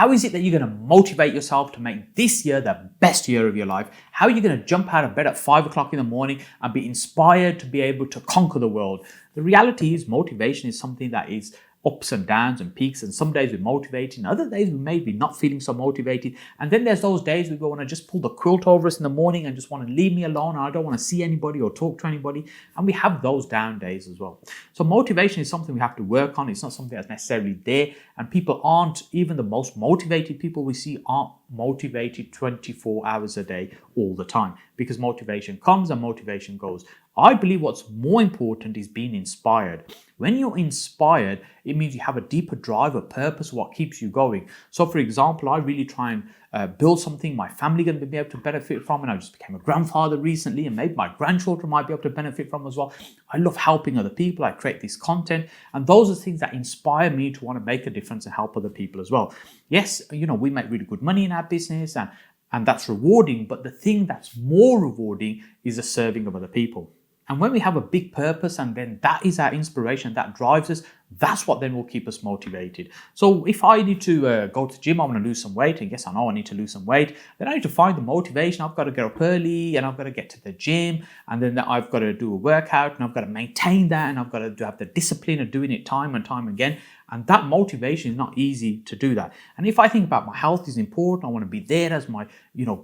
How is it that you're going to motivate yourself to make this year the best year of your life? How are you going to jump out of bed at 5 o'clock in the morning and be inspired to be able to conquer the world? The reality is motivation is something that is ups and downs and peaks, and some days we're motivated and other days we may be not feeling so motivated, and then there's those days we want to just pull the quilt over us in the morning and just want to leave me alone, and I don't want to see anybody or talk to anybody, and we have those down days as well. So motivation is something we have to work on. It's not something that's necessarily there, and people aren't, even the most motivated people we see aren't motivated 24 hours a day all the time, because motivation comes and motivation goes. I believe what's more important is being inspired. When you're inspired, it means you have a deeper drive, a purpose, what keeps you going. So for example, I really try and build something my family going to be able to benefit from, and I just became a grandfather recently, and maybe my grandchildren might be able to benefit from as well. I love helping other people. I create this content, and those are things that inspire me to want to make a difference and help other people as well. Yes, we make really good money in our business, and that's rewarding, but the thing that's more rewarding is the serving of other people. And when we have a big purpose, and then that is our inspiration, that drives us, that's what then will keep us motivated. So if I need to go to the gym, I want to lose some weight, and yes, I know I need to lose some weight, then I need to find the motivation. I've got to get up early, and I've got to get to the gym, and then I've got to do a workout, and I've got to maintain that, and I've got to have the discipline of doing it time and time again. And that motivation is not easy to do that. And if I think about my health is important, I want to be there as my,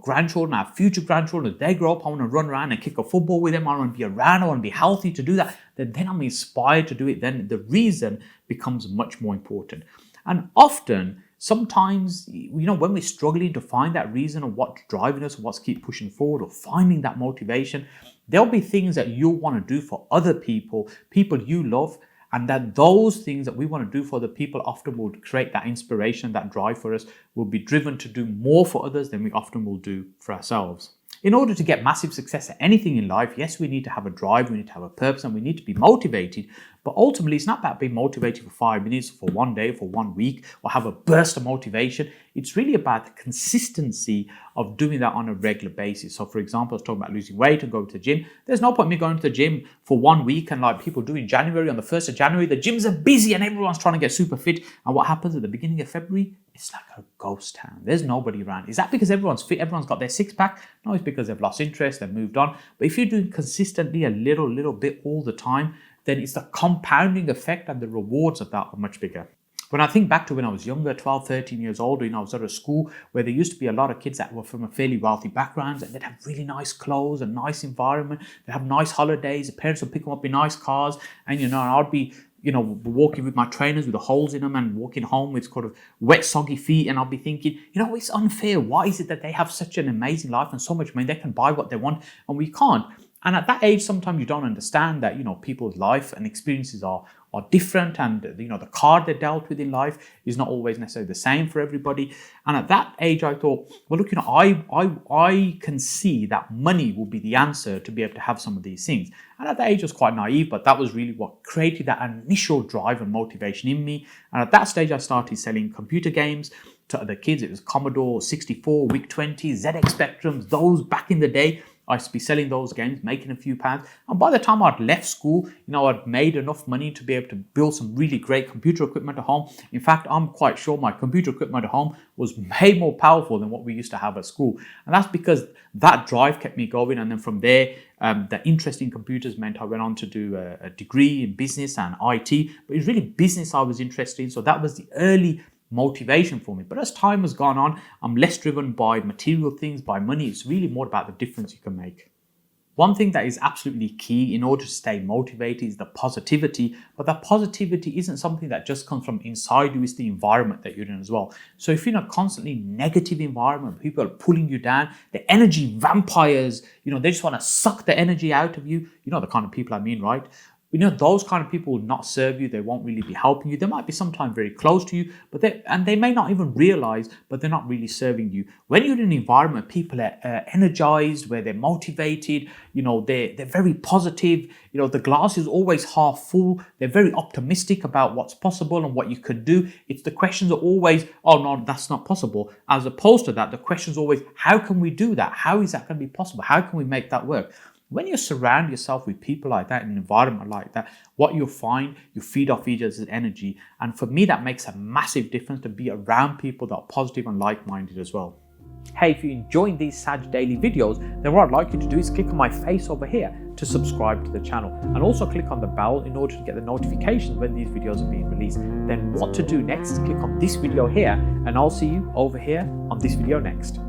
grandchildren, our future grandchildren, as they grow up, I want to run around and kick a football with them. I want to be around, I want to be healthy to do that. Then I'm inspired to do it. Then the reason becomes much more important. And often, sometimes, when we're struggling to find that reason of what's driving us, what's keep pushing forward, or finding that motivation, there'll be things that you'll want to do for other people you love. And that those things that we want to do for the people often will create that inspiration, that drive for us. We'll be driven to do more for others than we often will do for ourselves. In order to get massive success at anything in life, yes, we need to have a drive, we need to have a purpose, and we need to be motivated. But ultimately, it's not about being motivated for 5 minutes, for one day, for 1 week, or have a burst of motivation. It's really about the consistency of doing that on a regular basis. So for example, I was talking about losing weight and going to the gym. There's no point me going to the gym for 1 week and like people do in January, on the 1st of January, the gyms are busy and everyone's trying to get super fit. And what happens at the beginning of February? It's like a ghost town. There's nobody around. Is that because everyone's fit? Everyone's got their six pack? No, it's because they've lost interest, they've moved on. But if you're doing consistently a little bit all the time, then it's the compounding effect, and the rewards of that are much bigger. When I think back to when I was younger, 12, 13 years old, I was at a school where there used to be a lot of kids that were from a fairly wealthy background, and they'd have really nice clothes and nice environment. They'd have nice holidays. The parents would pick them up in nice cars. And, I'd be, walking with my trainers with the holes in them and walking home with sort of wet, soggy feet. And I'll be thinking, it's unfair. Why is it that they have such an amazing life and so much money? They can buy what they want and we can't. And at that age, sometimes you don't understand that, people's life and experiences are different, and, the card they're dealt with in life is not always necessarily the same for everybody. And at that age, I thought, well, look, I can see that money will be the answer to be able to have some of these things. And at that age, I was quite naive, but that was really what created that initial drive and motivation in me. And at that stage, I started selling computer games to other kids. It was Commodore 64, VIC-20, ZX Spectrums, those back in the day. I used to be selling those games, making a few pounds. And by the time I'd left school, I'd made enough money to be able to build some really great computer equipment at home. In fact, I'm quite sure my computer equipment at home was way more powerful than what we used to have at school. And that's because that drive kept me going. And then from there, the interest in computers meant I went on to do a degree in business and IT. But it was really business I was interested in. So that was the early motivation for me. But as time has gone on, I'm less driven by material things, by money. It's really more about the difference you can make. One thing that is absolutely key in order to stay motivated is the positivity, but that positivity isn't something that just comes from inside you, it's the environment that you're in as well. So if you're in a constantly negative environment, people are pulling you down, the energy vampires, they just want to suck the energy out of you. You know the kind of people I mean, right? Those kind of people will not serve you. They won't really be helping you. They might be sometimes very close to you, but they may not even realize, but they're not really serving you. When you're in an environment, people are energized, where they're motivated, they're very positive. The glass is always half full. They're very optimistic about what's possible and what you could do. It's the questions are always, oh no, that's not possible. As opposed to that, the question's always, how can we do that? How is that going to be possible? How can we make that work? When you surround yourself with people like that, in an environment like that, what you'll find, you feed off each other's energy. And for me, that makes a massive difference to be around people that are positive and like-minded as well. Hey, if you're enjoying these Saj daily videos, then what I'd like you to do is click on my face over here to subscribe to the channel, and also click on the bell in order to get the notifications when these videos are being released. Then what to do next is click on this video here, and I'll see you over here on this video next.